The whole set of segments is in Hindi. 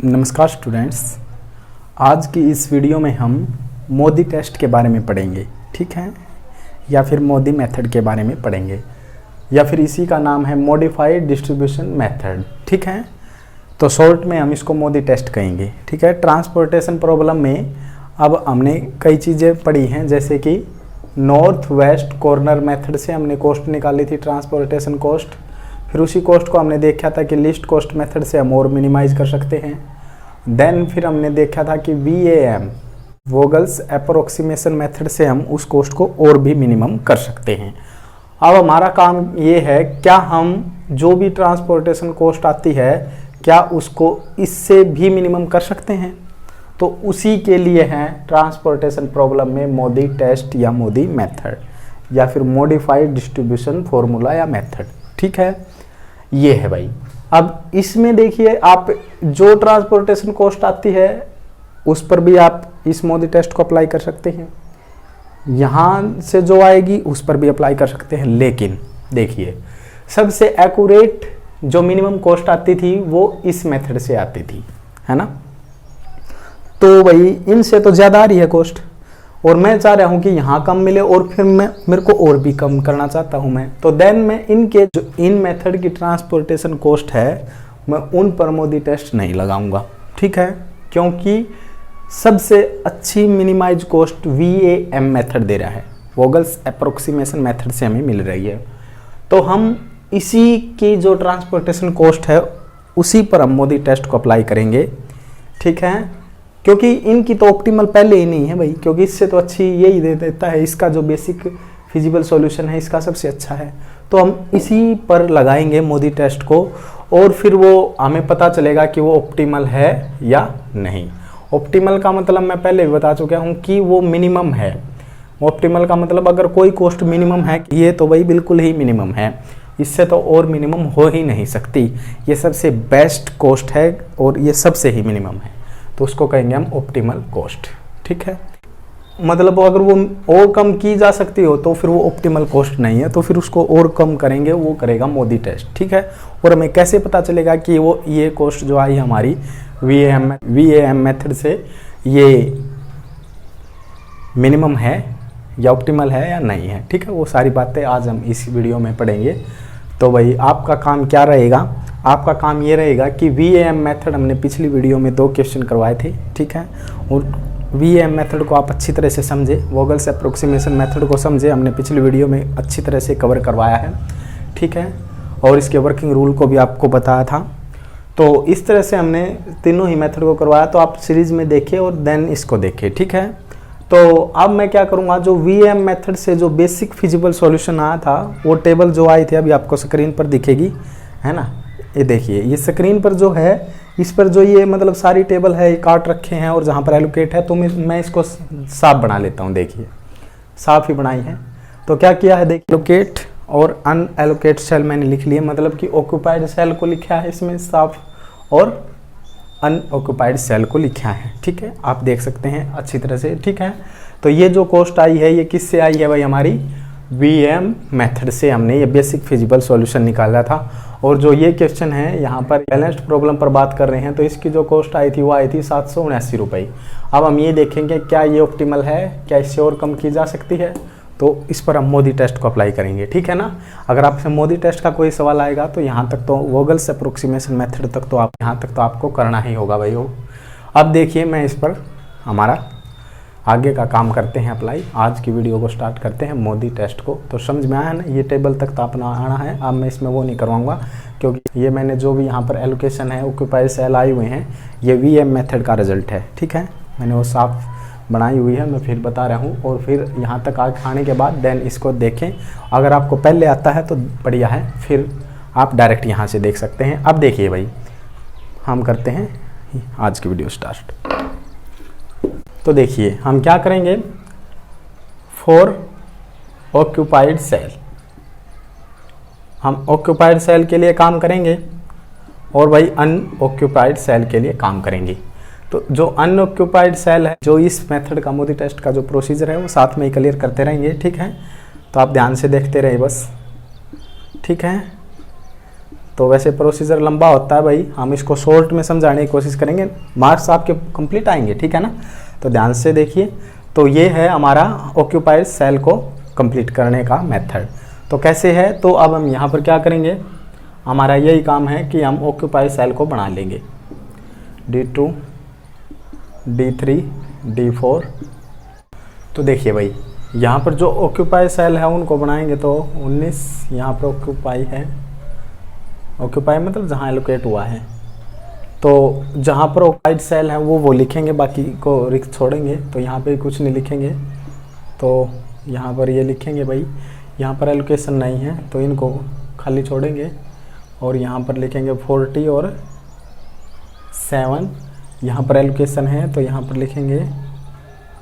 नमस्कार स्टूडेंट्स, आज की इस वीडियो में हम मोदी टेस्ट के बारे में पढ़ेंगे। ठीक है, या फिर मोदी मेथड के बारे में पढ़ेंगे, या फिर इसी का नाम है मॉडिफाइड डिस्ट्रीब्यूशन मेथड। ठीक है, तो शॉर्ट में हम इसको मोदी टेस्ट कहेंगे। ठीक है, ट्रांसपोर्टेशन प्रॉब्लम में अब हमने कई चीज़ें पढ़ी हैं, जैसे कि नॉर्थ वेस्ट कॉर्नर मेथड से हमने कॉस्ट निकाली थी, ट्रांसपोर्टेशन कॉस्ट। फिर उसी कॉस्ट को हमने देखा था कि लिस्ट कॉस्ट मेथड से हम और मिनिमाइज कर सकते हैं। देन फिर हमने देखा था कि VAM वोगल्स अप्रोक्सीमेशन मेथड से हम उस कॉस्ट को और भी मिनिमम कर सकते हैं। अब हमारा काम ये है, क्या हम जो भी ट्रांसपोर्टेशन कॉस्ट आती है क्या उसको इससे भी मिनिमम कर सकते हैं। तो उसी के लिए है ट्रांसपोर्टेशन प्रॉब्लम में मोदी टेस्ट या मोदी मेथड, या फिर मॉडिफाइड डिस्ट्रीब्यूशन फॉर्मूला या मेथड। ठीक है, ये है भाई। अब इसमें देखिए, आप जो ट्रांसपोर्टेशन कॉस्ट आती है उस पर भी आप इस मोदी टेस्ट को अप्लाई कर सकते हैं, यहाँ से जो आएगी उस पर भी अप्लाई कर सकते हैं। लेकिन देखिए, सबसे एक्यूरेट जो मिनिमम कॉस्ट आती थी वो इस मेथड से आती थी, है ना। तो भाई इनसे तो ज़्यादा आ रही है कॉस्ट, और मैं चाह रहा हूँ कि यहाँ कम मिले, और फिर मेरे को और भी कम करना चाहता हूँ मैं। तो देन मैं इनके जो इन मेथड की ट्रांसपोर्टेशन कॉस्ट है मैं उन पर मोदी टेस्ट नहीं लगाऊंगा। ठीक है, क्योंकि सबसे अच्छी मिनिमाइज कॉस्ट VAM मेथड दे रहा है, वोगल्स अप्रोक्सीमेशन मेथड से हमें मिल रही है। तो हम इसी की जो ट्रांसपोर्टेशन कॉस्ट है उसी पर हम मोदी टेस्ट को अप्लाई करेंगे। ठीक है, क्योंकि इनकी तो ऑप्टिमल पहले ही नहीं है भाई, क्योंकि इससे तो अच्छी यही दे देता है। इसका जो बेसिक फिजिबल सॉल्यूशन है इसका सबसे अच्छा है, तो हम इसी पर लगाएंगे मोदी टेस्ट को, और फिर वो हमें पता चलेगा कि वो ऑप्टिमल है या नहीं। ऑप्टिमल का मतलब मैं पहले भी बता चुका हूँ कि वो मिनिमम है। ऑप्टिमल का मतलब अगर कोई कॉस्ट मिनिमम है, ये तो भाई बिल्कुल ही मिनिमम है, इससे तो और मिनिमम हो ही नहीं सकती। ये सबसे बेस्ट कॉस्ट है और ये सबसे ही मिनिमम है, तो उसको कहेंगे हम ऑप्टिमल कॉस्ट। ठीक है, मतलब अगर वो और कम की जा सकती हो तो फिर वो ऑप्टिमल कॉस्ट नहीं है, तो फिर उसको और कम करेंगे, वो करेगा मोदी टेस्ट। ठीक है, और हमें कैसे पता चलेगा कि वो ये कॉस्ट जो आई हमारी VAM मेथड से ये मिनिमम है या ऑप्टिमल है या नहीं है। ठीक है, वो सारी बातें आज हम इस वीडियो में पढ़ेंगे। तो भाई आपका काम क्या रहेगा, आपका काम ये रहेगा कि VAM मेथड हमने पिछली वीडियो में 2 क्वेश्चन करवाए थे। ठीक है, और VAM मेथड को आप अच्छी तरह से समझे, वोगल्स अप्रोक्सीमेशन मेथड को समझे, हमने पिछली वीडियो में अच्छी तरह से कवर करवाया है। ठीक है, और इसके वर्किंग रूल को भी आपको बताया था। तो इस तरह से हमने तीनों ही मेथड को करवाया, तो आप सीरीज में देखिए और देन इसको देखिए। ठीक है, तो अब मैं क्या करूँगा, जो VAM मेथड से जो बेसिक फिजिबल सॉल्यूशन आया था वो टेबल जो आई थी अभी आपको स्क्रीन पर दिखेगी, है ना। ये देखिए, ये स्क्रीन पर जो है इस पर जो ये मतलब सारी टेबल है, ये काट रखे हैं, और जहाँ पर एलोकेट है तो मैं इसको साफ बना लेता हूँ। देखिए, साफ ही बनाई है। तो क्या किया है, देखिए, एलोकेट और अनएलोकेट सेल मैंने लिख लिए, मतलब कि ऑक्यूपाइड सेल को लिखा है इसमें साफ, और अनऑक्यूपाइड सेल को लिखा है। ठीक है, आप देख सकते हैं अच्छी तरह से। ठीक है, तो ये जो कॉस्ट आई है ये किससे आई है भाई, हमारी VAM मेथड से हमने ये बेसिक फिजिबल सॉल्यूशन निकाला था। और जो ये क्वेश्चन है यहाँ पर बैलेंस्ड प्रॉब्लम पर बात कर रहे हैं, तो इसकी जो कॉस्ट आई थी वो आई थी 779 रुपये। अब हम ये देखेंगे क्या ये ऑप्टिमल है, क्या इससे और कम की जा सकती है, तो इस पर हम मोदी टेस्ट को अप्लाई करेंगे। ठीक है ना। अगर आपसे मोदी टेस्ट का कोई सवाल आएगा तो यहाँ तक तो वोगल्स अप्रोक्सीमेशन मेथड तक तो आप यहाँ तक तो आपको करना ही होगा भाई। अब देखिए, मैं इस पर हमारा आगे का काम करते हैं अप्लाई। आज की वीडियो को स्टार्ट करते हैं मोदी टेस्ट को। तो समझ में आया ना, ये टेबल तक तो अपना आना है। अब मैं इसमें वो नहीं करवाऊंगा, क्योंकि ये मैंने जो भी यहाँ पर एलोकेशन है, ऑक्यूपाइड सेल आए हुए हैं, ये VAM मेथड का रिजल्ट है। ठीक है, मैंने वो साफ बनाई हुई है, मैं फिर बता रहा हूँ। और फिर यहाँ तक आने के बाद देन इसको देखें। अगर आपको पहले आता है तो बढ़िया है, फिर आप डायरेक्ट यहाँ से देख सकते हैं। अब देखिए भाई, हम करते हैं आज की वीडियो स्टार्ट। तो देखिए हम क्या करेंगे, फॉर ऑक्यूपाइड सेल, हम ऑक्यूपाइड सेल के लिए काम करेंगे, और भाई अनऑक्यूपाइड सेल के लिए काम करेंगे। तो जो अनऑक्यूपाइड सेल है, जो इस मेथड का मोदी टेस्ट का जो प्रोसीजर है वो साथ में ही क्लियर करते रहेंगे। ठीक है, तो आप ध्यान से देखते रहिए बस। ठीक है, तो वैसे प्रोसीजर लंबा होता है भाई, हम इसको शॉर्ट में समझाने की कोशिश करेंगे, मार्क्स आपके कंप्लीट आएंगे, ठीक है ना। तो ध्यान से देखिए, तो ये है हमारा ऑक्यूपाइड सेल को कंप्लीट करने का मेथड। तो कैसे है, तो अब हम यहाँ पर क्या करेंगे, हमारा यही काम है कि हम ऑक्यूपाइड सेल को बना लेंगे, D2 D3 D4। तो देखिए भाई, यहाँ पर जो ऑक्यूपाई सेल है उनको बनाएंगे तो 19 यहाँ पर ऑक्यूपाई है, ऑक्यूपाई मतलब जहाँ एलोकेट हुआ है। तो जहाँ पर ऑक्यूपाइड सेल है वो लिखेंगे, बाकी को रिक्त छोड़ेंगे। तो यहाँ पे कुछ नहीं लिखेंगे, तो यहाँ पर ये लिखेंगे भाई, यहाँ पर एलोकेशन नहीं है तो इनको खाली छोड़ेंगे, और यहाँ पर लिखेंगे 40 और 7। यहाँ पर एलोकेशन है तो यहाँ पर लिखेंगे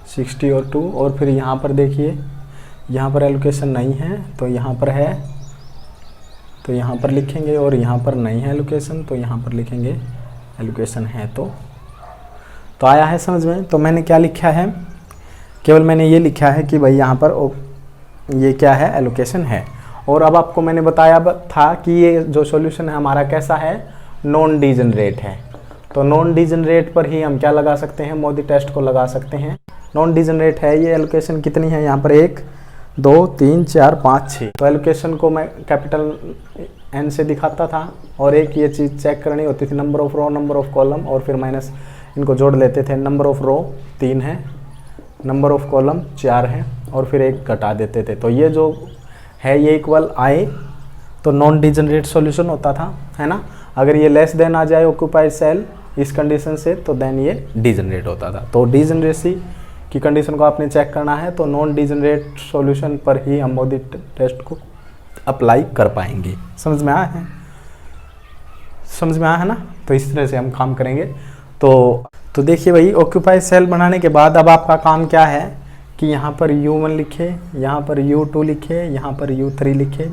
60 और 2। और फिर यहाँ पर देखिए, यहाँ पर एलोकेशन नहीं है तो यहाँ पर है, तो यहाँ पर लिखेंगे, और यहाँ पर नहीं है एलोकेशन तो यहाँ पर लिखेंगे एलोकेशन है। तो आया है समझ में। तो मैंने क्या लिखा है, केवल मैंने ये लिखा है कि भाई यहाँ पर ये क्या है, एलोकेशन है। और अब आपको मैंने बताया था कि ये जो सॉल्यूशन है हमारा कैसा है, नॉन डीजनरेट है। तो नॉन डीजनरेट पर ही हम क्या लगा सकते हैं, मोदी टेस्ट को लगा सकते हैं। नॉन डीजनरेट है, ये एलोकेशन कितनी है, यहाँ पर 1 2 3 4 5 6। तो एलोकेशन को मैं कैपिटल N से दिखाता था, और एक ये चीज़ चेक करनी होती थी, number of row, number of column, और फिर माइनस इनको जोड़ लेते थे। नंबर ऑफ रो 3 है, नंबर ऑफ कॉलम 4 है, और फिर 1 घटा देते थे। तो ये जो है ये इक्वल आए तो नॉन डीजनरेट सॉल्यूशन होता था, है ना। अगर ये लेस देन आ जाए ऑक्यूपाइड सेल इस कंडीशन से, तो देन ये डीजनरेट होता था। तो डीजनरेसी की कंडीशन को आपने चेक करना है, तो नॉन डीजनरेट सॉल्यूशन पर ही हम मोदी टेस्ट को अप्लाई कर पाएंगे। समझ में आया है, समझ में आया है ना। तो इस तरह से हम काम करेंगे। तो देखिए भाई, ऑक्यूपाइड सेल बनाने के बाद अब आपका काम क्या है कि यहाँ पर U1 लिखे, यहाँ पर U2 लिखे, यहाँ पर U3 लिखे,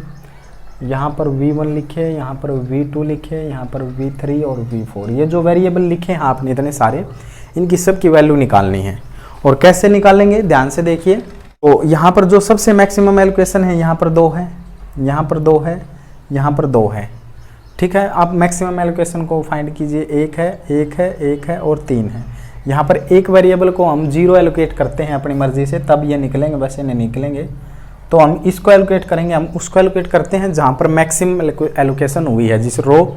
यहाँ पर V1 लिखे, यहाँ पर V2 लिखे, यहाँ पर V3 और V4। ये जो वेरिएबल लिखे हैं आपने इतने सारे, इनकी सब की वैल्यू निकालनी है। और कैसे निकालेंगे, ध्यान से देखिए। तो यहाँ पर जो सबसे मैक्सिमम एलोकेशन है, यहाँ पर 2 है, यहाँ पर 2 है, यहाँ पर 2 है, ठीक है। आप मैक्सिमम एलोकेशन को फाइंड कीजिए, 1 है, 1 है, 1 है और 3 है। यहाँ पर एक वेरिएबल को हम 0 एलोकेट करते हैं अपनी मर्जी से, तब ये निकलेंगे, वैसे नहीं निकलेंगे। तो हम इसको एलोकेट करेंगे, हम उसको एलोकेट करते हैं जहाँ पर मैक्सिमम एलोकेशन हुई है, जिस रो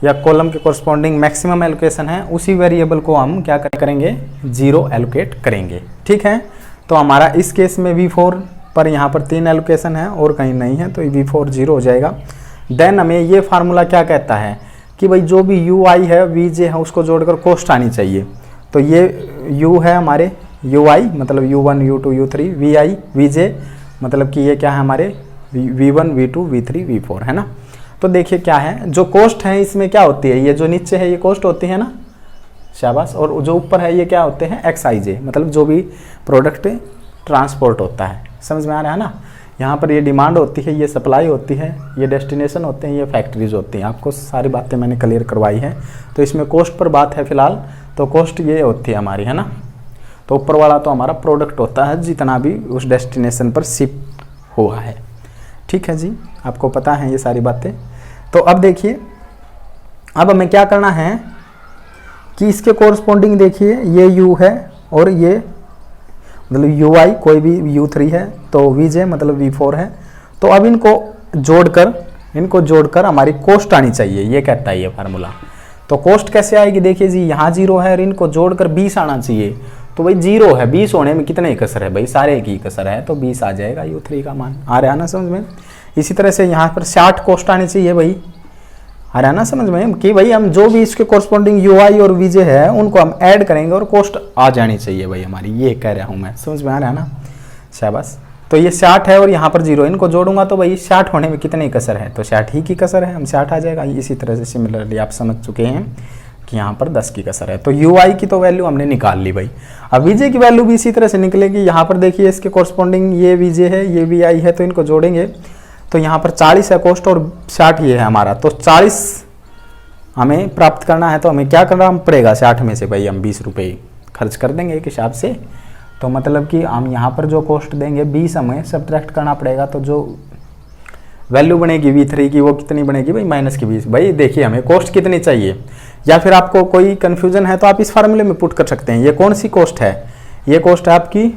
या कॉलम के कोरस्पॉन्डिंग मैक्सिमम एलोकेशन है, उसी वेरिएबल को हम क्या करेंगे, 0 एलोकेट करेंगे, ठीक है। तो हमारा इस केस में V4 पर यहाँ पर 3 एलोकेशन है और कहीं नहीं है, तो V4 0 हो जाएगा। देन हमें ये फार्मूला क्या कहता है कि भाई जो भी UI है, VJ है, उसको जोड़कर कॉस्ट आनी चाहिए। तो ये U है हमारे, UI मतलब U1 U2 U3, VI VJ मतलब कि ये क्या है हमारे V1 V2 V3 V4, है ना। तो देखिए क्या है, जो कॉस्ट है इसमें क्या होती है, ये जो नीचे है ये कॉस्ट होती है ना, शाबाश। और जो ऊपर है ये क्या होते हैं, XIJ मतलब जो भी प्रोडक्ट ट्रांसपोर्ट होता है। समझ में आ रहा है ना। यहाँ पर ये डिमांड होती है, ये सप्लाई होती है, ये डेस्टिनेशन होते हैं, ये फैक्ट्रीज होती हैं। आपको सारी बातें मैंने क्लियर करवाई है। तो इसमें कॉस्ट पर बात है फिलहाल, तो कॉस्ट ये होती है हमारी, है ना। तो ऊपर वाला तो हमारा प्रोडक्ट होता है जितना भी उस डेस्टिनेशन पर शिप हुआ है, ठीक है जी, आपको पता है ये सारी बातें। तो अब देखिए, अब हमें क्या करना है कि इसके कोरस्पॉन्डिंग देखिए, ये U है और ये मतलब UI कोई भी U3 है, तो VJ मतलब V4 है। तो अब इनको जोड़कर हमारी कॉस्ट आनी चाहिए, ये कहता है ये फार्मूला। तो कॉस्ट कैसे आएगी, देखिए जी, यहाँ 0 है और इनको जोड़कर 20 आना चाहिए। तो भाई 0 है, 20 होने में कितने कसर है भाई, सारे की कसर है, तो 20 आ जाएगा U3 का मान। आ रहा है ना समझ में। इसी तरह से यहाँ पर 60 कॉस्ट आनी चाहिए भाई, आ रहा है ना समझ में, कि भाई हम जो भी इसके कोरस्पॉन्डिंग UI और VJ है उनको हम ऐड करेंगे और कॉस्ट आ जानी चाहिए भाई हमारी, ये कह रहा हूँ मैं। समझ में आ रहा है ना, शाबाश। तो ये 60 है और यहाँ पर 0, इनको जोड़ूंगा तो भाई 60 होने में कितनी कसर है, तो 60 ही की कसर है, हम 60 आ जाएगा। इसी तरह से सिमिलरली आप समझ चुके हैं कि यहाँ पर 10 की कसर है। तो UI की तो वैल्यू हमने निकाल ली भाई। अब VJ की वैल्यू भी इसी तरह से निकलेगी। यहाँ पर देखिए इसके कोरस्पॉन्डिंग ये VJ है, ये VI है, तो इनको जोड़ेंगे तो यहाँ पर 40 है कॉस्ट और 60 ये है हमारा। तो 40 हमें प्राप्त करना है, तो हमें क्या करना पड़ेगा, 60 में से भाई हम 20 रुपये खर्च कर देंगे एक हिसाब से। तो मतलब कि हम यहाँ पर जो कॉस्ट देंगे 20 हमें सब्ट्रैक्ट करना पड़ेगा। तो जो वैल्यू बनेगी V3 की, वो कितनी बनेगी भाई माइनस की 20। भाई देखिए हमें कॉस्ट कितनी चाहिए, या फिर आपको कोई कन्फ्यूजन है तो आप इस फार्मूले में पुट कर सकते हैं। ये कौन सी कॉस्ट है, ये कॉस्ट है आपकी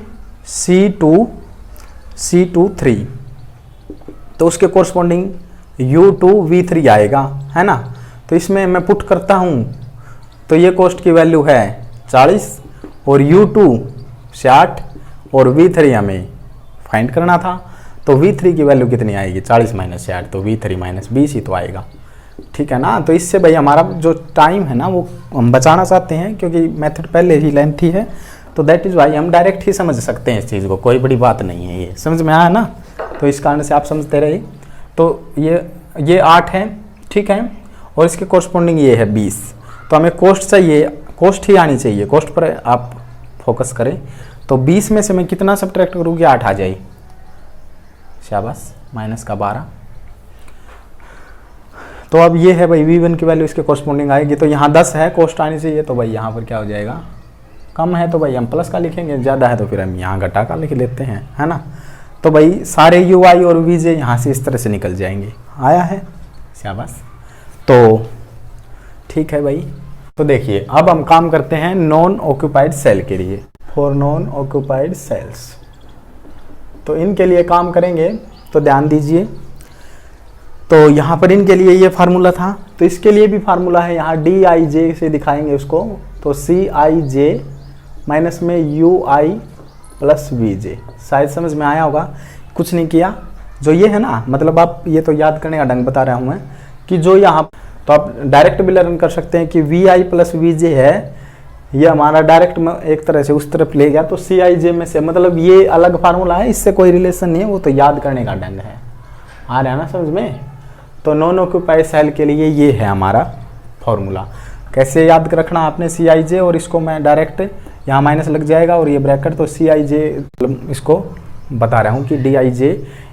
C23, तो उसके कोरस्पॉन्डिंग U2 V3 आएगा, है ना। तो इसमें मैं पुट करता हूँ तो ये कॉस्ट की वैल्यू है 40 और U2 60 और V3 हमें फाइंड करना था। तो V3 की वैल्यू कितनी आएगी, 40 माइनस 60, तो V3 माइनस 20 ही तो आएगा, ठीक है ना। तो इससे भाई हमारा जो टाइम है ना वो हम बचाना चाहते हैं, क्योंकि मेथड पहले ही लेंथी है, तो दैट इज़ वाई हम डायरेक्ट ही समझ सकते हैं इस चीज़ को, कोई बड़ी बात नहीं है। ये समझ में आया ना, तो इस कारण से आप समझते रहिए। तो ये 8 है, ठीक है, और इसके कोरस्पॉन्डिंग ये है 20। तो हमें कॉस्ट चाहिए, कॉस्ट ही आनी चाहिए, कॉस्ट पर आप फोकस करें। तो 20 में से मैं कितना सब्ट्रैक्ट करूँगी, 8 आ जाए, शाबाश, माइनस का 12। तो अब ये है भाई V1 की वैल्यू इसके कोरस्पॉन्डिंग आएगी। तो यहाँ 10 है, कॉस्ट आनी चाहिए, तो भाई यहाँ पर क्या हो जाएगा, कम है तो भाई हम प्लस का लिखेंगे, ज़्यादा है तो फिर हम यहाँ घटा का लिख लेते हैं, है ना। तो भाई सारे UI और VJ यहाँ से इस तरह से निकल जाएंगे। आया है, शाबाश। तो ठीक है भाई, तो देखिए अब हम काम करते हैं नॉन ऑक्यूपाइड सेल के लिए, फॉर नॉन ऑक्यूपाइड सेल्स। तो इनके लिए काम करेंगे, तो ध्यान दीजिए। तो यहाँ पर इनके लिए ये फार्मूला था, तो इसके लिए भी फार्मूला है, यहाँ DIJ से दिखाएंगे उसको। तो CIJ माइनस में UI प्लस VJ, शायद समझ में आया होगा। कुछ नहीं किया, जो ये है ना, मतलब आप ये तो याद करने का ढंग बता रहा हूँ मैं, कि जो यहाँ तो आप डायरेक्ट भी लर्न कर सकते हैं कि VI प्लस VJ है, ये हमारा डायरेक्ट एक तरह से उस तरफ ले गया, तो CIJ में से, मतलब ये अलग फार्मूला है, इससे कोई रिलेशन नहीं है, वो तो याद करने का ढंग है। आ रहा है ना समझ में। तो नॉन ऑक्यूपाइड सेल के लिए ये है हमारा फॉर्मूला। कैसे याद रखना आपने CIJ, और इसको मैं डायरेक्ट यहाँ माइनस लग जाएगा और ये ब्रैकेट, तो CIJ इसको बता रहा हूँ कि DIJ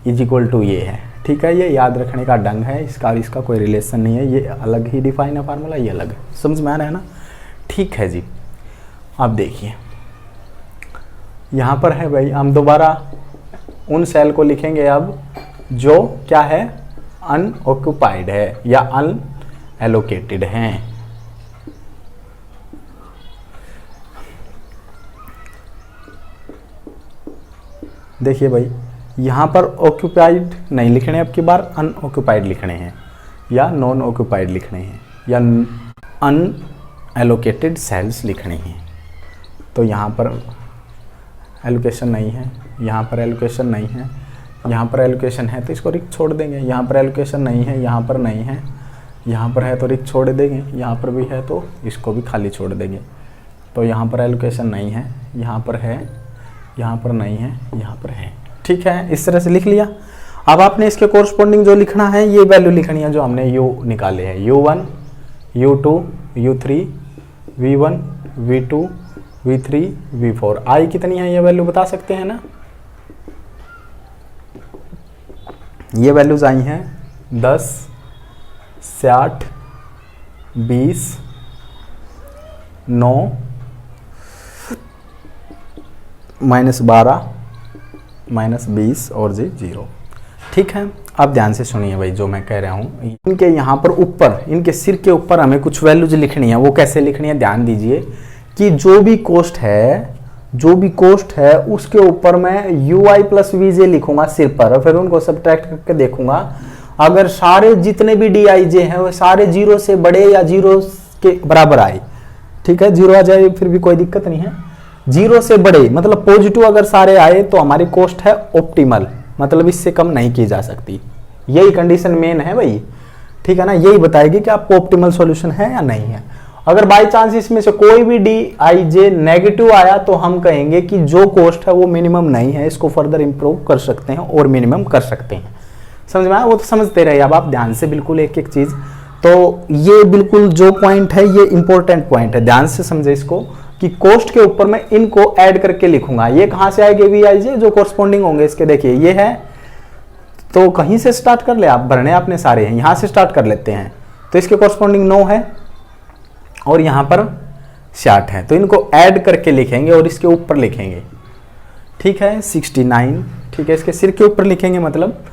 इज इक्वल टू ये है, ठीक है। ये याद रखने का ढंग है, इसका कोई रिलेशन नहीं है, ये अलग ही डिफाइन है फार्मूला, ये अलग है। समझ में आ रहा है ना, ठीक है जी। अब देखिए यहाँ पर है भाई, हम दोबारा उन सेल को लिखेंगे अब जो क्या है, अनऑक्यूपाइड है या अनएलोकेटेड हैं। देखिए भाई यहाँ पर ऑक्यूपाइड नहीं लिखने, अब की बार अनऑक्यूपाइड लिखने हैं, या नॉन ऑक्यूपाइड लिखने हैं, या अनएलोकेटेड सेल्स लिखने हैं। तो यहाँ पर एलोकेशन नहीं है, यहाँ पर एलोकेशन नहीं है, यहाँ पर एलोकेशन है तो इसको रिक्त छोड़ देंगे, यहाँ पर एलोकेशन नहीं है, यहाँ पर नहीं है, यहाँ पर है तो रिक्त छोड़ देंगे, यहाँ पर भी है तो इसको भी खाली छोड़ देंगे। तो यहाँ पर एलोकेशन नहीं है, यहाँ पर है, यहाँ पर नहीं है, यहाँ पर है, ठीक है। इस तरह से लिख लिया। अब आपने इसके कोरस्पॉन्डिंग जो लिखना है, ये वैल्यू लिखनी है जो हमने U निकाले हैं, U1, U2, U3, V1, V2, V3, V4। I कितनी है ये वैल्यू बता सकते हैं ना। ये वैल्यूज आई हैं 10, 60, 20, 9, -12, -20 और जी 0, ठीक है। अब ध्यान से सुनिए भाई जो मैं कह रहा हूँ, इनके यहाँ पर ऊपर, इनके सिर के ऊपर हमें कुछ वैल्यूज लिखनी है। वो कैसे लिखनी है, ध्यान दीजिए कि जो भी कॉस्ट है उसके ऊपर मैं UI प्लस VJ लिखूंगा सिर पर, और फिर उनको सब्ट्रैक्ट करके देखूंगा। अगर सारे जितने भी DIJ हैं वो सारे 0 से बड़े या 0 के बराबर आए, ठीक है, 0 आ जाए फिर भी कोई दिक्कत नहीं है। 0 से बड़े मतलब पॉजिटिव अगर सारे आए तो हमारी कॉस्ट है ऑप्टिमल, मतलब इससे कम नहीं की जा सकती। यही कंडीशन मेन है भाई, ठीक है ना, यही बताएगी कि आपको ऑप्टिमल सॉल्यूशन है या नहीं है। अगर बाय चांस इसमें से कोई भी DIJ नेगेटिव आया तो हम कहेंगे कि जो कॉस्ट है वो मिनिमम नहीं है, इसको फर्दर इंप्रूव कर सकते हैं और मिनिमम कर सकते हैं। समझ में आया, वो तो समझते रहिए अब आप ध्यान से बिल्कुल एक एक चीज। तो ये बिल्कुल जो पॉइंट है ये इंपॉर्टेंट पॉइंट है, ध्यान से समझे इसको, कि कॉस्ट के ऊपर मैं इनको ऐड करके लिखूंगा। ये कहां से आएंगे VIJ, जो कोरस्पॉन्डिंग होंगे इसके। देखिए ये है, तो कहीं से स्टार्ट कर ले आप, भरने आपने सारे हैं, यहां से स्टार्ट कर लेते हैं। तो इसके कोरस्पॉन्डिंग 9 है और यहाँ पर 60 है, तो इनको ऐड करके लिखेंगे और इसके ऊपर लिखेंगे, ठीक है, 69, ठीक है, इसके सिर के ऊपर लिखेंगे मतलब।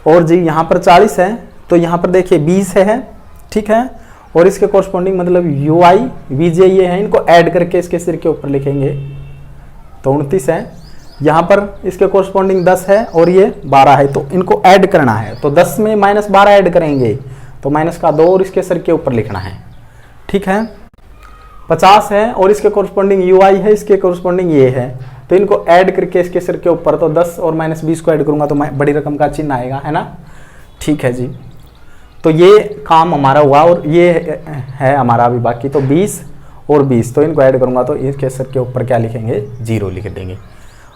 और जी यहाँ पर 40 है, तो यहाँ पर देखिए 20 है, ठीक है। और इसके कोरस्पॉन्डिंग मतलब यू आई वी जे ये है, इनको ऐड करके इसके सिर के ऊपर लिखेंगे तो 29 है। यहाँ पर इसके कोरस्पॉन्डिंग 10 है और ये 12 है, तो इनको ऐड करना है। तो 10 में -12 ऐड करेंगे तो माइनस का 2 और इसके सर के ऊपर लिखना है, ठीक है। 50 है और इसके कोरस्पॉन्डिंग यू आई है, इसके कोरस्पॉन्डिंग ये है, तो इनको ऐड करके इसके सिर के ऊपर, तो 10 और -20 को ऐड करूंगा तो बड़ी रकम का चिन्ह आएगा, है ना, ठीक है जी। तो ये काम हमारा हुआ और ये है हमारा अभी बाकी, तो 20 और 20, तो इनको ऐड करूंगा तो इसके सर के ऊपर क्या लिखेंगे, 0 लिख देंगे।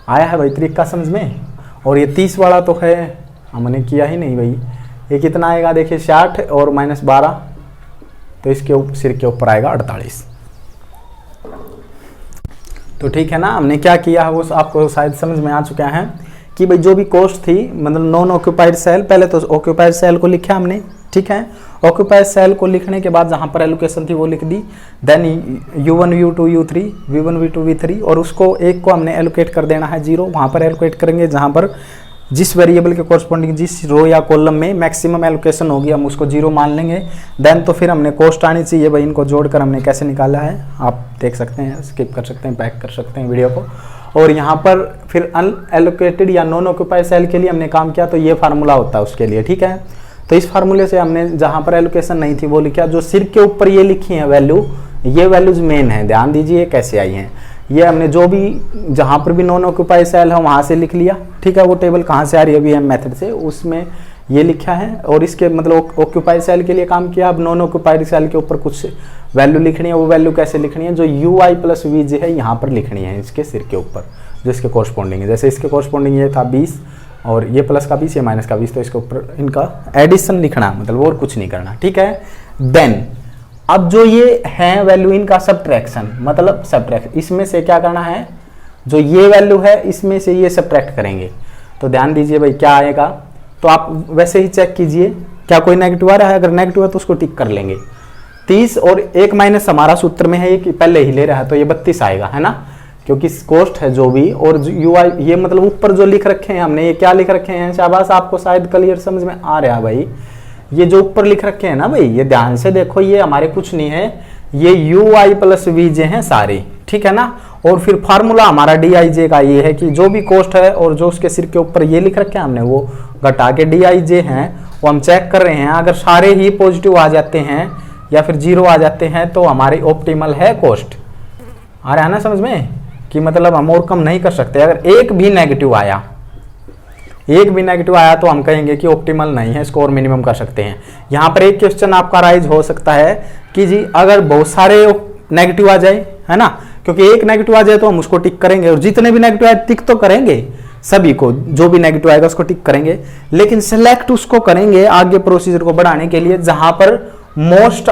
आया है भाई तरीका समझ में। और ये 30 वाला तो है हमने किया ही नहीं भाई, ये कितना आएगा देखिए 60 और -12, तो इसके सिर के ऊपर आएगा 48। तो ठीक है ना, हमने क्या किया है वो आपको शायद समझ में आ चुका है कि भाई जो भी कॉस्ट थी मतलब नॉन ऑक्यूपाइड सेल, पहले तो ऑक्यूपाइड सेल को लिखा हमने, ठीक है। ऑक्यूपाइड सेल को लिखने के बाद जहाँ पर एलोकेशन थी वो लिख दी, then U1 U2 U3 V1 V2 V3, और उसको एक को हमने एलोकेट कर देना है 0, वहाँ पर एलोकेट करेंगे जहाँ पर जिस वेरिएबल के कोरस्पॉन्डिंग जिस रो या कॉलम में मैक्सिमम एलोकेशन होगी हम उसको 0 मान लेंगे। देन तो फिर हमने कॉस्ट आनी चाहिए भाई, इनको जोड़कर हमने कैसे निकाला है आप देख सकते हैं, स्किप कर सकते हैं, बैक कर सकते हैं वीडियो को। और यहाँ पर फिर अनएलोकेटेड या नॉन ऑक्यूपाइड सेल के लिए हमने काम किया, तो ये फार्मूला होता है उसके लिए, ठीक है। तो इस फार्मूले से हमने जहाँ पर एलोकेशन नहीं थी वो लिखा, जो सिर के ऊपर ये लिखी है वैल्यू, ये वैल्यूज मेन है, ध्यान दीजिए कैसे आई हैं। ये हमने जो भी जहाँ पर भी नॉन ऑक्यूपाइड सेल है वहाँ से लिख लिया, ठीक है। वो टेबल कहाँ से आ रही है वीएम मेथड से, उसमें ये लिखा है। और इसके मतलब ऑक्यूपाइड सेल के लिए काम किया। अब नॉन ऑक्यूपाइड सेल के ऊपर कुछ वैल्यू लिखनी है, वो वैल्यू कैसे लिखनी है, जो यू आई प्लस वी जे है यहाँ पर लिखनी है इसके सिर के ऊपर, जो इसके कोरस्पॉन्डिंग है। जैसे इसके कोरस्पॉन्डिंग ये था 20 और ये प्लस का 20 ये माइनस का 20, तो इसके ऊपर इनका एडिशन लिखना, मतलब और कुछ नहीं करना, ठीक है। देन अब जो ये है वैल्यू इनका सब्ट्रैक्शन, मतलब सब्ट्रैक्ट, इसमें से क्या करना है, जो ये वैल्यू है इसमें से ये सब्ट्रैक्ट करेंगे। तो ध्यान दीजिए भाई क्या आएगा, तो आप वैसे ही चेक कीजिए क्या कोई नेगेटिव आ रहा है, अगर नेगेटिव है तो उसको टिक कर लेंगे। 30 और 1 माइनस हमारा सूत्र में है कि पहले ही ले रहा है, तो ये 32 आएगा, है ना, क्योंकि कॉस्ट है जो भी। और यू आई ये मतलब ऊपर जो लिख रखे हैं हमने, ये क्या लिख रखे हैं, शाबाश, आपको शायद क्लियर समझ में आ रहा है भाई। ये जो ऊपर लिख रखे हैं ना भाई, ये ध्यान से देखो, ये हमारे कुछ नहीं है, ये यू आई प्लस वी जे हैं सारे, ठीक है ना। और फिर फार्मूला हमारा डी आई जे का ये है कि जो भी कॉस्ट है और जो उसके सिर के ऊपर ये लिख रखे हैं हमने, वो घटा के डी आई जे हैं, वो हम चेक कर रहे हैं। अगर सारे ही पॉजिटिव आ जाते हैं या फिर 0 आ जाते हैं तो हमारी ऑप्टिमल है कॉस्ट। आ रहा है ना समझ में, कि मतलब हम और कम नहीं कर सकते। अगर एक भी नेगेटिव आया तो हम कहेंगे कि ऑप्टिमल नहीं है, इसको और मिनिमम कर सकते हैं। यहाँ पर एक क्वेश्चन आपका राइज हो सकता है कि जी अगर बहुत सारे नेगेटिव आ जाए, है ना, क्योंकि एक नेगेटिव आ जाए तो हम उसको टिक करेंगे, और जितने भी नेगेटिव आए टिक तो करेंगे, सभी को जो भी नेगेटिव आएगा उसको टिक करेंगे, लेकिन सिलेक्ट उसको करेंगे आगे प्रोसीजर को बढ़ाने के लिए जहां पर मोस्ट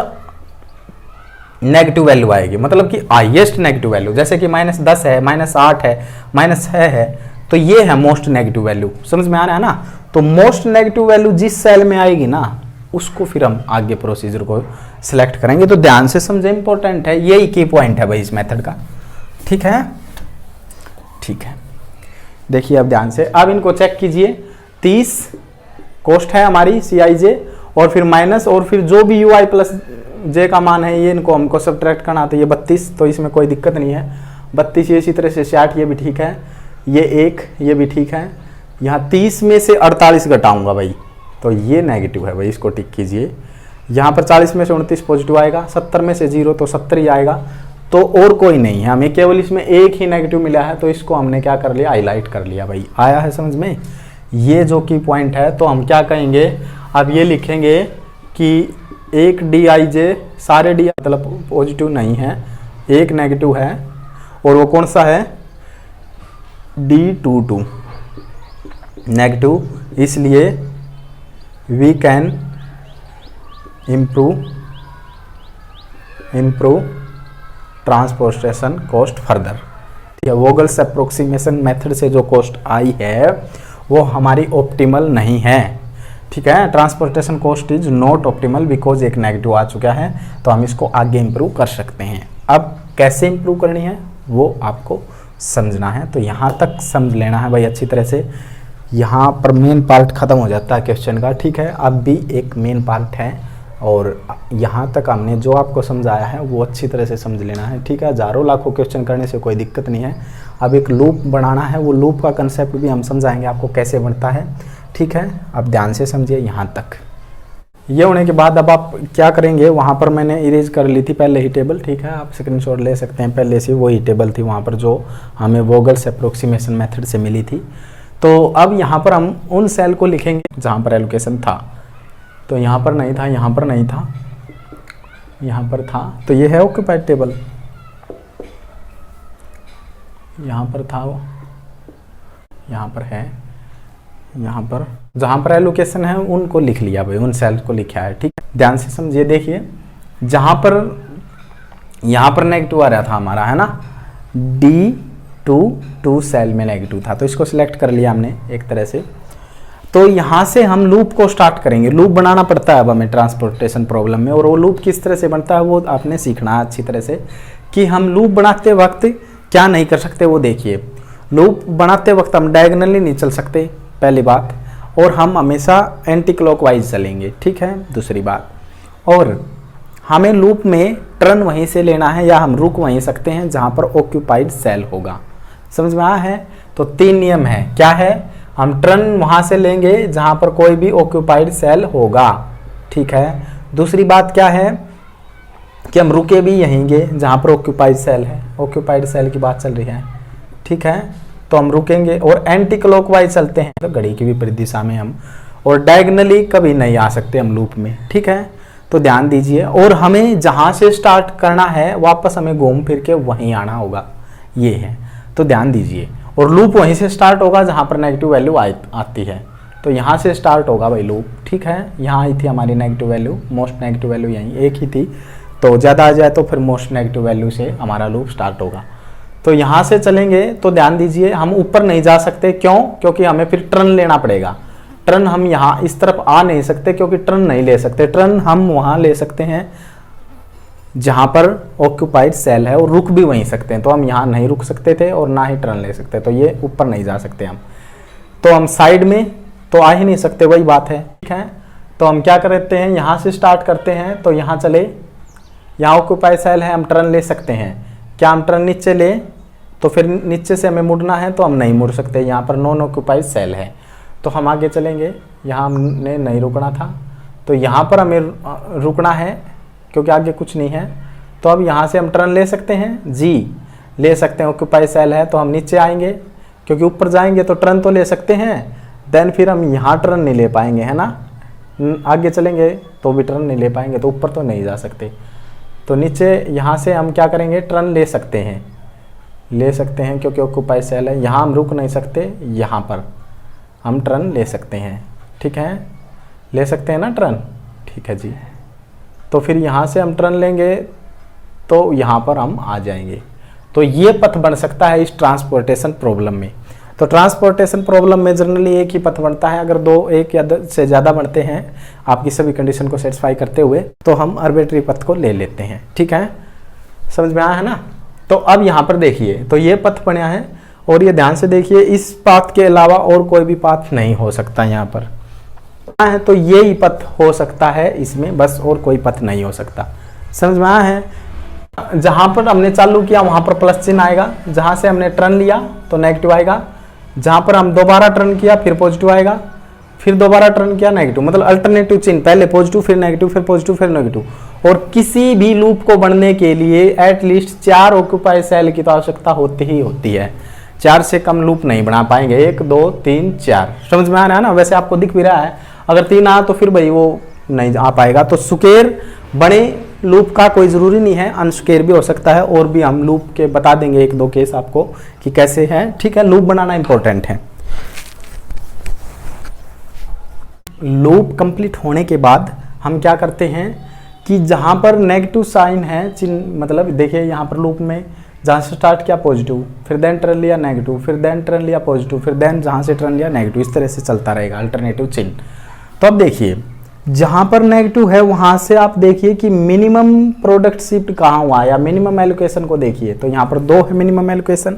नेगेटिव वैल्यू आएगी, मतलब कि हाईएस्ट नेगेटिव वैल्यू, जैसे कि -10 है, -8 है, -6 है, तो ये है मोस्ट नेगेटिव वैल्यू। समझ में आ रहा है ना। तो मोस्ट नेगेटिव वैल्यू जिस सेल में आएगी ना, उसको फिर हम आगे प्रोसीजर को सिलेक्ट करेंगे। तो ध्यान से समझे, इंपॉर्टेंट है, यही की पॉइंट है भाई इस मेथड का, ठीक है। ठीक है, देखिए अब ध्यान से, अब इनको चेक कीजिए। 30 कॉस्ट है हमारी CIJ, और फिर माइनस, और फिर जो भी UI प्लस जे का मान है ये इनको हमको सब्ट्रैक्ट करना, तो ये 32, तो इसमें कोई दिक्कत नहीं है। 32 ये इसी तरह से 60, ये भी ठीक है, ये 1 ये भी ठीक है। यहाँ 30 में से 48 घटाऊंगा भाई, तो ये नेगेटिव है भाई, इसको टिक कीजिए। यहाँ पर 40 में से 29 पॉजिटिव आएगा, 70 में से 0 तो 70 ही आएगा, तो और कोई नहीं है, हमें केवल इसमें एक ही नेगेटिव मिला है, तो इसको हमने क्या कर लिया, हाईलाइट कर लिया भाई। आया है समझ में, ये जो की पॉइंट है। तो हम क्या कहेंगे, अब ये लिखेंगे कि एक DIJ, सारे D मतलब पॉजिटिव नहीं है, एक नेगेटिव है, और वो कौन सा है, D22 नेगेटिव, इसलिए we can improve transportation cost further. ठीक है, वोगल्स अप्रोक्सीमेशन मेथड से जो कॉस्ट आई है वो हमारी ऑप्टिमल नहीं है। ठीक है, transportation cost is not optimal because एक नेगेटिव आ चुका है, तो हम इसको आगे इम्प्रूव कर सकते हैं। अब कैसे इम्प्रूव करनी है वो आपको समझना है, तो यहाँ तक समझ लेना है भाई अच्छी तरह से। यहाँ पर मेन पार्ट ख़त्म हो जाता है क्वेश्चन का, ठीक है। अब भी एक मेन पार्ट है और यहाँ तक हमने जो आपको समझाया है वो अच्छी तरह से समझ लेना है, ठीक है। हज़ारों लाखों क्वेश्चन करने से कोई दिक्कत नहीं है। अब एक लूप बनाना है, वो लूप का कंसेप्ट भी हम समझाएंगे आपको कैसे बनता है, ठीक है। अब ध्यान से समझिए यहाँ तक। ये होने के बाद अब आप क्या करेंगे, वहाँ पर मैंने इरेज कर ली थी पहले ही टेबल, ठीक है। आप स्क्रीनशॉट ले सकते हैं, पहले से वही टेबल थी वहाँ पर जो हमें वोगल्स अप्रोक्सीमेशन मेथड से मिली थी। तो अब यहाँ पर हम उन सेल को लिखेंगे जहाँ पर एलोकेशन था। तो यहाँ पर नहीं था, यहाँ पर नहीं था, यहाँ पर था, तो ये है ऑक्यूपाइड टेबल। यहाँ पर था वो, यहाँ पर है, यहाँ पर जहाँ पर एलोकेशन है उनको लिख लिया भाई, उन सेल को लिखा है, ठीक है। ध्यान से समझिए, देखिए जहाँ पर यहाँ पर नेगेटिव आ रहा था हमारा, है ना, D2 सेल में नेगेटिव था, तो इसको सिलेक्ट कर लिया हमने एक तरह से। तो यहाँ से हम लूप को स्टार्ट करेंगे। लूप बनाना पड़ता है अब हमें ट्रांसपोर्टेशन प्रॉब्लम में, और वो लूप किस तरह से बनता है वो आपने सीखना है अच्छी तरह से, कि हम लूप बनाते वक्त क्या नहीं कर सकते वो देखिए। लूप बनाते वक्त हम डायगोनली नहीं चल सकते, पहली बात, और हम हमेशा एंटी क्लॉकवाइज चलेंगे, ठीक है, दूसरी बात। और हमें लूप में टर्न वहीं से लेना है या हम रुक वहीं सकते हैं जहाँ पर ऑक्यूपाइड सेल होगा। समझ में आया है? तो 3 नियम है, क्या है, हम टर्न वहाँ से लेंगे जहाँ पर कोई भी ऑक्यूपाइड सेल होगा, ठीक है। दूसरी बात क्या है कि हम रुके भी यहींगे जहाँ पर ऑक्यूपाइड सेल है, ऑक्यूपाइड सेल की बात चल रही है, ठीक है। तो हम रुकेंगे और एंटी क्लॉकवाइज चलते हैं, तो घड़ी की विपरीत दिशा में हम, और डायगोनली कभी नहीं आ सकते हम लूप में, ठीक है। तो ध्यान दीजिए, और हमें जहाँ से स्टार्ट करना है वापस हमें घूम फिर के वहीं आना होगा, ये है। तो ध्यान दीजिए, और लूप वहीं से स्टार्ट होगा जहाँ पर नेगेटिव वैल्यू आती है। तो यहाँ से स्टार्ट होगा भाई लूप, ठीक है। यहाँ आई थी हमारी negative value, most negative value यहीं एक ही थी, तो ज़्यादा आ जाए तो फिर मोस्ट नेगेटिव वैल्यू से हमारा लूप स्टार्ट होगा। तो यहाँ से चलेंगे, तो ध्यान दीजिए हम ऊपर नहीं जा सकते, क्यों? क्योंकि हमें फिर टर्न लेना पड़ेगा। टर्न हम यहाँ इस तरफ आ नहीं सकते क्योंकि टर्न नहीं ले सकते। टर्न हम वहाँ ले सकते हैं जहाँ पर ऑक्यूपाइड सेल है, और रुक भी वहीं सकते हैं। तो हम यहाँ नहीं रुक सकते थे और ना ही टर्न ले सकते, तो ये ऊपर नहीं जा सकते हम। तो हम साइड में तो आ ही नहीं सकते, वही बात है, ठीक है। तो हम क्या करते हैं, यहाँ से स्टार्ट करते हैं, तो यहाँ चले, यहाँ ऑक्यूपाइड सेल है, हम टर्न ले सकते हैं। क्या हम टर्न नीचे ले, तो फिर नीचे से हमें मुड़ना है, तो हम नहीं मुड़ सकते, यहाँ पर नॉन ऑक्यूपाइड सेल है। तो हम आगे चलेंगे, यहाँ हमने नहीं रुकना था, तो यहाँ पर हमें रुकना है क्योंकि आगे कुछ नहीं है। तो अब यहाँ से हम टर्न ले सकते हैं, जी ले सकते हैं, ऑक्यूपाइड सेल है, तो हम नीचे आएंगे क्योंकि ऊपर जाएंगे तो टर्न तो ले सकते हैं, देन फिर हम यहाँ टर्न नहीं ले पाएंगे, है ना। आगे चलेंगे तो भी टर्न नहीं ले पाएंगे, तो ऊपर तो नहीं जा सकते। तो नीचे यहाँ से हम क्या करेंगे, टर्न ले सकते हैं क्योंकि ऑक्यूपाइड सेल है। यहाँ हम रुक नहीं सकते, यहाँ पर हम टर्न ले सकते हैं, ठीक है, ले सकते हैं ना टर्न, ठीक है जी। तो फिर यहाँ से हम टर्न लेंगे तो यहाँ पर हम आ जाएंगे। तो ये पथ बन सकता है इस ट्रांसपोर्टेशन प्रॉब्लम में। तो ट्रांसपोर्टेशन प्रॉब्लम में जनरली एक ही पथ बनता है, अगर एक या से ज़्यादा बनते हैं आपकी सभी कंडीशन को सेटिस्फाई करते हुए, तो हम आर्बिट्रेरी पथ को ले लेते हैं, ठीक है। समझ में आया है ना। तो अब यहाँ पर देखिए, तो ये पथ बना है, और ये ध्यान से देखिए, इस पाथ के अलावा और कोई भी पाथ नहीं हो सकता यहाँ पर है, तो ये ही पथ हो सकता है इसमें, बस और कोई पथ नहीं हो सकता। समझ में आया है। जहाँ पर हमने चालू किया वहाँ पर प्लस चिन्ह आएगा, जहाँ से हमने टर्न लिया तो नेगेटिव आएगा, जहाँ पर हम दोबारा टर्न किया फिर पॉजिटिव आएगा, फिर दोबारा टर्न किया नेगेटिव, मतलब अल्टरनेटिव चिन्ह, पहले पॉजिटिव फिर नेगेटिव फिर पॉजिटिव फिर नेगेटिव। और किसी भी लूप को बनने के लिए एटलीस्ट 4 ऑक्यूपाइड सेल की तो आवश्यकता होती ही होती है। 4 से कम लूप नहीं बना पाएंगे, 1 2 3 4। समझ में आ रहा है ना। वैसे आपको दिख भी रहा है, अगर 3 आया तो फिर भाई वो नहीं आ पाएगा। तो स्क्वायर बड़े लूप का कोई ज़रूरी नहीं है, अनस्क्वायर भी हो सकता है, और भी हम लूप के बता देंगे 1-2 केस आपको कि कैसे है, ठीक है। लूप बनाना इंपॉर्टेंट है। लूप कंप्लीट होने के बाद हम क्या करते हैं कि जहाँ पर नेगेटिव साइन है चिन्ह, मतलब देखिए यहाँ पर लूप में जहाँ से स्टार्ट किया पॉजिटिव, फिर देन टर्न लिया नेगेटिव, फिर देन टर्न लिया पॉजिटिव, फिर देन जहाँ से टर्न लिया नेगेटिव, इस तरह से चलता रहेगा अल्टरनेटिव चिन्ह। तो अब देखिए जहाँ पर नेगेटिव है वहाँ से आप देखिए कि मिनिमम प्रोडक्ट शिफ्ट कहाँ हुआ है, या मिनिमम एलोकेशन को देखिए। तो यहाँ पर 2 है मिनिमम एलोकेशन,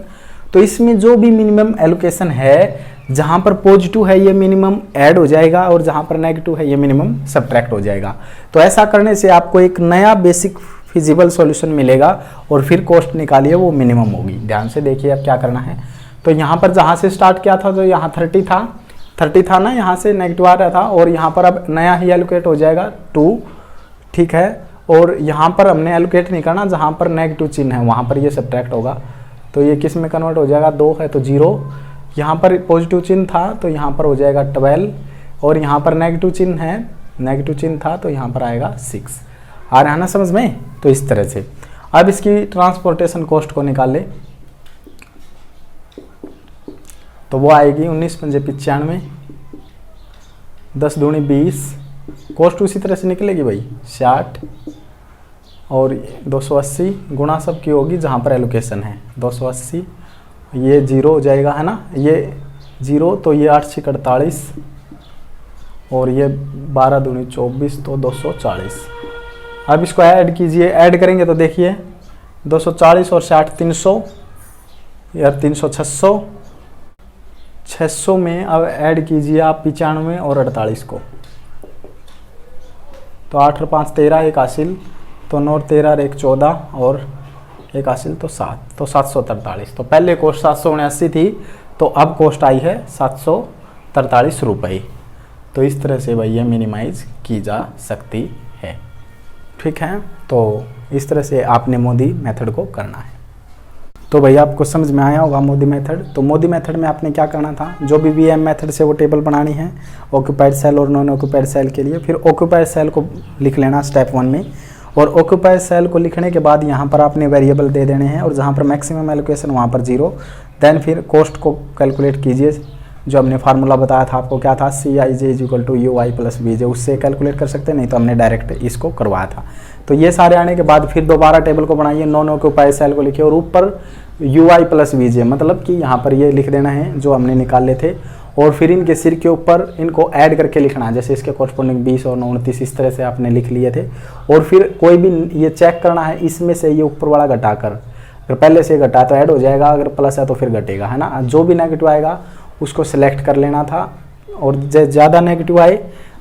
तो इसमें जो भी मिनिमम एलोकेशन है, जहाँ पर पॉजिटिव है ये मिनिमम ऐड हो जाएगा और जहाँ पर नेगेटिव है ये मिनिमम सब्ट्रैक्ट हो जाएगा। तो ऐसा करने से आपको एक नया बेसिक फिजिबल सॉल्यूशन मिलेगा और फिर कॉस्ट निकालिए वो मिनिमम होगी। ध्यान से देखिए अब क्या करना है। तो यहाँ पर जहाँ से स्टार्ट किया था तो यहाँ 30 था ना, यहाँ से नेगेटिव आ रहा था और यहाँ पर अब नया ही एलोकेट हो जाएगा 2, ठीक है। और यहाँ पर हमने एलोकेट नहीं करना, जहाँ पर नेगेटिव चिन्ह है वहाँ पर ये सब्ट्रैक्ट होगा। तो ये किस में कन्वर्ट हो जाएगा, 2 है तो 0, यहाँ पर पॉजिटिव चिन्ह था तो यहाँ पर हो जाएगा 12 और यहाँ पर नेगेटिव चिन्ह था तो यहाँ पर आएगा 6। आ रहा है ना समझ में। तो इस तरह से अब इसकी ट्रांसपोर्टेशन कॉस्ट को निकाल ले तो वो आएगी 19 पंजे 95, 10 दूनी 20, कॉस्ट उसी तरह से निकलेगी भाई 60 और 280 गुणा सब की होगी जहाँ पर एलोकेशन है 280, ये 0 हो जाएगा है ना, ये 0 तो ये 8 6 48 और ये 12 दूनी 24 तो 240। अब इसको ऐड कीजिए, ऐड करेंगे तो देखिए 240 और 60 300 यार 300 600 में अब ऐड कीजिए आप 95 और 48 को। तो 8 और 5 13, एक हासिल तो 9 13 और 1 14 और एक हासिल तो 7, तो 743। तो पहले कॉस्ट 779 थी तो अब कॉस्ट आई है 743 रुपये। तो इस तरह से भाई ये मिनिमाइज की जा सकती है, ठीक है। तो इस तरह से आपने मोदी मेथड को करना है। तो भाई आपको समझ में आया होगा मोदी मेथड। तो मोदी मेथड में आपने क्या करना था, जो भी वीएम मेथड से वो टेबल बनानी है ऑक्यूपाइड सेल और नॉन ऑक्यूपाइड सेल के लिए। फिर ऑक्यूपाइड सेल को लिख लेना स्टेप 1 में, और ऑक्यूपाइड सेल को लिखने के बाद यहाँ पर आपने वेरिएबल दे देने हैं और जहाँ पर मैक्सिमम एलोकेशन वहाँ पर 0। देन फिर कॉस्ट को कैलकुलेट कीजिए, जो हमने फार्मूला बताया था आपको, क्या था, CIJ = UI + BJ, उससे कैलकुलेट कर सकते हैं, नहीं तो हमने डायरेक्ट इसको करवाया था। तो ये सारे आने के बाद फिर दोबारा टेबल को बनाइए, नॉन ऑक्यूपाइड सेल को लिखिए और ऊपर UI + BJ, मतलब कि यहाँ पर ये लिख देना है जो हमने निकाले थे और फिर इनके सिर के ऊपर इनको ऐड करके लिखना है, जैसे इसके कॉरस्पॉन्डिंग 20 और 29 इस तरह से आपने लिख लिए थे। और फिर कोई भी ये चेक करना है इसमें से ये ऊपर वाला घटाकर, अगर पहले से घटा तो ऐड हो जाएगा, अगर प्लस है तो फिर घटेगा, है ना। जो भी नेगेटिव आएगा उसको सिलेक्ट कर लेना था और ज़्यादा नेगेटिव आए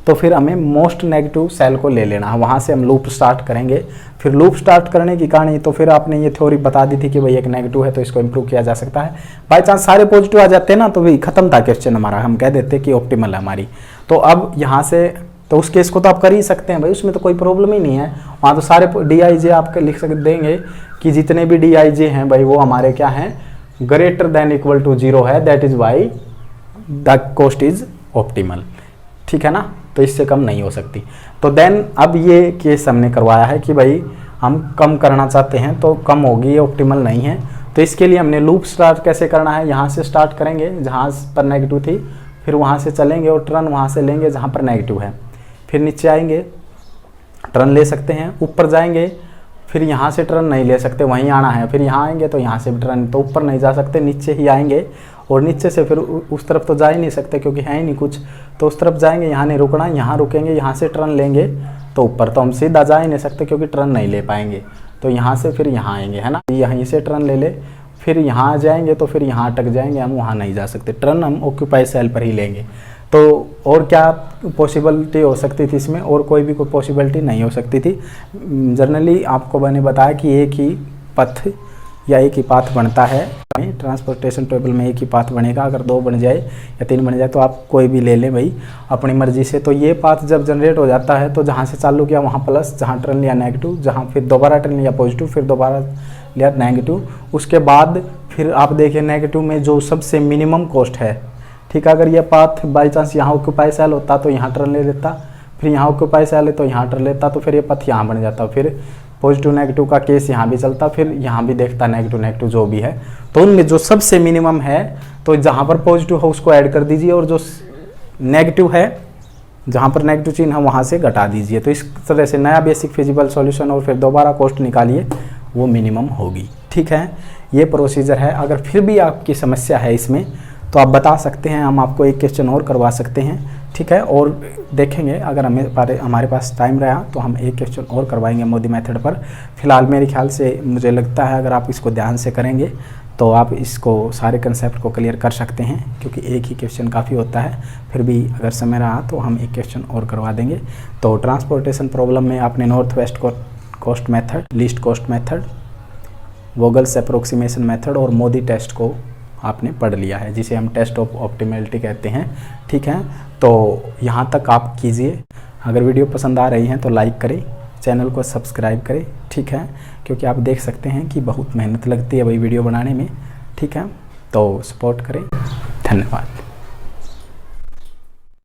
तो फिर हमें मोस्ट नेगेटिव सेल को ले लेना है, वहाँ से हम लूप स्टार्ट करेंगे। फिर लूप स्टार्ट करने की कहानी तो फिर आपने ये थ्योरी बता दी थी कि भाई एक नेगेटिव है तो इसको इम्प्रूव किया जा सकता है। बाई चांस सारे पॉजिटिव आ जाते हैं ना तो भाई खत्म था क्वेश्चन हमारा, हम कह देते कि ऑप्टिमल है हमारी। तो अब यहाँ से तो उस केस को तो आप कर ही सकते हैं भाई, उसमें तो कोई प्रॉब्लम ही नहीं है। वहाँ तो सारे DIJ आप लिख सकते देंगे कि जितने भी DIJ हैं भाई वो हमारे क्या हैं, > 0 है, that is why the cost is optimal, ठीक है ना। तो इससे कम नहीं हो सकती। तो देन अब ये केस हमने करवाया है कि भाई हम कम करना चाहते हैं तो कम होगी, ये ऑप्टिमल नहीं है। तो इसके लिए हमने लूप स्टार्ट कैसे करना है, यहाँ से स्टार्ट करेंगे जहाँ पर नेगेटिव थी, फिर वहाँ से चलेंगे और टर्न वहाँ से लेंगे जहाँ पर नेगेटिव है, फिर नीचे आएंगे टर्न ले सकते हैं, ऊपर जाएंगे फिर यहाँ से टर्न नहीं ले सकते, वहीं आना है, फिर यहाँ आएंगे तो यहाँ से भी टर्न, तो ऊपर नहीं जा सकते, नीचे ही आएंगे और नीचे से फिर उस तरफ तो जा ही नहीं सकते क्योंकि है ही नहीं कुछ, तो उस तरफ जाएंगे, यहाँ नहीं रुकना, यहाँ रुकेंगे, यहाँ से टर्न लेंगे तो ऊपर तो हम सीधा जा ही नहीं सकते क्योंकि टर्न नहीं ले पाएंगे, तो यहाँ से फिर यहाँ आएंगे, है ना, यहीं से टर्न ले ले, फिर यहाँ आ जाएंगे तो फिर यहाँ अटक जाएंगे, हम वहाँ नहीं जा सकते, टर्न हम ऑक्यूपाइड सेल पर ही लेंगे। तो और क्या पॉसिबिलिटी हो सकती थी इसमें, और कोई भी कोई पॉसिबिलिटी नहीं हो सकती थी। जनरली आपको मैंने बताया कि एक ही पथ या एक ही पाथ बनता है, ट्रांसपोर्टेशन टेबल में एक ही पाथ बनेगा, अगर 2 बन जाए या 3 बन जाए तो आप कोई भी ले लें भाई अपनी मर्जी से। तो ये पाथ जब जनरेट हो जाता है तो जहाँ से चालू किया वहाँ प्लस, जहाँ टर्न लिया नेगेटिव, जहाँ फिर दोबारा टर्न लिया पॉजिटिव, फिर दोबारा लिया नेगेटिव, उसके बाद फिर आप देखिए नेगेटिव में जो सबसे मिनिमम कॉस्ट है, ठीक है, अगर ये पाथ बाई चांस यहाँ ऑक्यूपाई सेल होता तो यहाँ टर्न ले लेता, फिर यहाँ ऑक्यूपाई सेल है तो यहाँ टर्न लेता, तो फिर ये पथ यहाँ बन जाता, फिर पॉजिटिव नेगेटिव का केस यहाँ भी चलता, फिर यहाँ भी देखता नेगेटिव नेगेटिव जो भी है। तो उनमें जो सबसे मिनिमम है तो जहाँ पर पॉजिटिव है उसको ऐड कर दीजिए और जो नेगेटिव है जहाँ पर नेगेटिव चिन्ह है वहाँ से घटा दीजिए। तो इस तरह से नया बेसिक फिजिबल सॉल्यूशन और फिर दोबारा कॉस्ट निकालिए, वो मिनिमम होगी, ठीक है। ये प्रोसीजर है। अगर फिर भी आपकी समस्या है इसमें तो आप बता सकते हैं, हम आपको एक क्वेश्चन और करवा सकते हैं, ठीक है। और देखेंगे अगर हमारे पास टाइम रहा तो हम एक क्वेश्चन और करवाएंगे मोदी मेथड पर। फिलहाल मेरे ख्याल से मुझे लगता है अगर आप इसको ध्यान से करेंगे तो आप इसको सारे कंसेप्ट को क्लियर कर सकते हैं, क्योंकि एक ही क्वेश्चन काफ़ी होता है। फिर भी अगर समय रहा तो हम एक क्वेश्चन और करवा देंगे। तो ट्रांसपोर्टेशन प्रॉब्लम में आपने north west cost method, least cost method, Vogel's approximation method और मोदी टेस्ट को आपने पढ़ लिया है, जिसे हम टेस्ट ऑफ ऑप्टिमैलिटी कहते हैं। ठीक है, तो यहाँ तक आप कीजिए। अगर वीडियो पसंद आ रही है तो लाइक करें, चैनल को सब्सक्राइब करें। ठीक है, क्योंकि आप देख सकते हैं कि बहुत मेहनत लगती है वही वीडियो बनाने में। ठीक है, तो सपोर्ट करें। धन्यवाद।